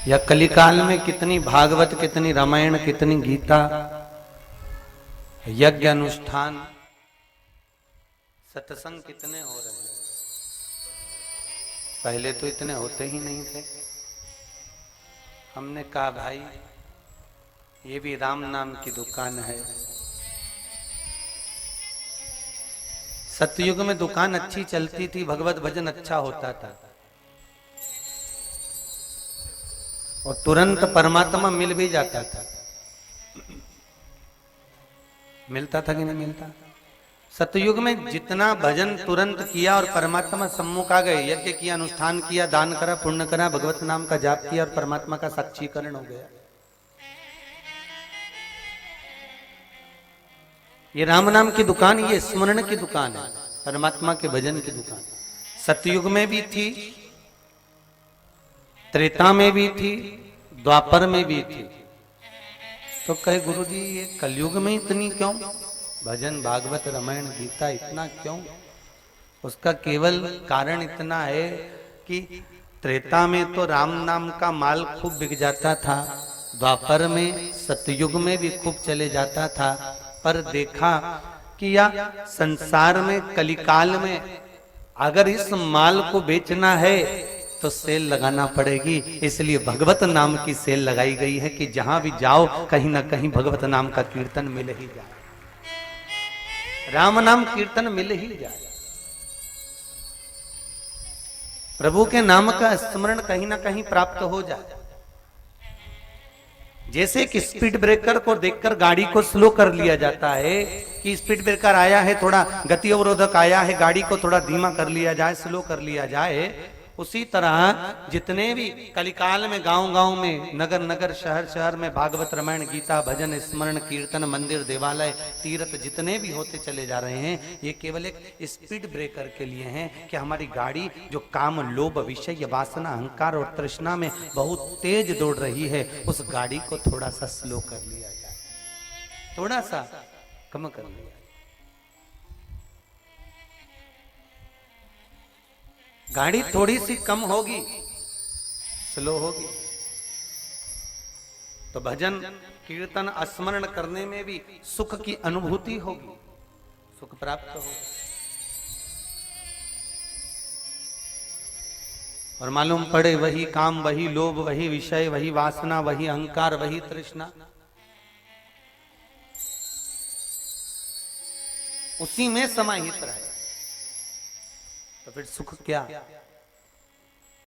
या कलिकाल में कितनी भागवत, कितनी रामायण, कितनी गीता, यज्ञ अनुष्ठान, सत्संग कितने हो रहे हैं। पहले तो इतने होते ही नहीं थे। हमने कहा भाई ये भी राम नाम की दुकान है। सतयुग में दुकान अच्छी चलती थी, भगवत भजन अच्छा होता था और तुरंत परमात्मा मिल भी जाता था। मिलता था कि नहीं मिलता? सतयुग में जितना भजन तुरंत किया और परमात्मा सम्मुख आ गए, यज्ञ किया, अनुष्ठान किया, दान करा, पुण्य करा, भगवत नाम का जाप किया और परमात्मा का साक्षीकरण हो गया। ये राम नाम की दुकान, ये स्मरण की दुकान है, परमात्मा के भजन की दुकान। सतयुग में भी थी, त्रेता में भी थी, द्वापर में भी थी। तो कहे गुरुजी ये कलयुग में इतनी क्यों? भजन, भागवत, रामायण, गीता इतना क्यों? उसका केवल कारण इतना है कि त्रेता में तो राम नाम का माल खूब बिक जाता था, द्वापर में, सतयुग में भी खूब चले जाता था, पर देखा कि या संसार में कलिकाल में अगर इस माल को बेचना है तो सेल लगाना पड़ेगी। इसलिए भगवत नाम की सेल लगाई गई है कि जहां भी जाओ कहीं ना कहीं भगवत नाम का कीर्तन मिल ही जाए, राम नाम कीर्तन मिल ही जाए, प्रभु के नाम का स्मरण कहीं ना कहीं प्राप्त हो जाए। जैसे कि स्पीड ब्रेकर को देखकर गाड़ी को स्लो कर लिया जाता है कि स्पीड ब्रेकर आया है, थोड़ा गति अवरोधक आया है, गाड़ी को थोड़ा धीमा कर लिया जाए, स्लो कर लिया जाए। उसी तरह जितने भी कलिकाल में गांव गांव में, नगर नगर, शहर शहर में भागवत, रामायण, गीता, भजन, स्मरण, कीर्तन, मंदिर, देवालय, तीर्थ जितने भी होते चले जा रहे हैं, ये केवल एक स्पीड ब्रेकर के लिए हैं कि हमारी गाड़ी जो काम, लोभ, विषय, वासना, अहंकार और तृष्णा में बहुत तेज दौड़ रही है, उस गाड़ी को थोड़ा सा स्लो कर लिया जाए, थोड़ा सा कम कर लिया। गाड़ी थोड़ी सी कम होगी, स्लो होगी, तो भजन, कीर्तन, स्मरण करने में भी सुख की अनुभूति होगी, सुख प्राप्त होगा। और मालूम पड़े वही काम, वही लोभ, वही विषय, वही वासना, वही अहंकार, वही तृष्णा, उसी में समाहित रहे, तो फिर सुख क्या?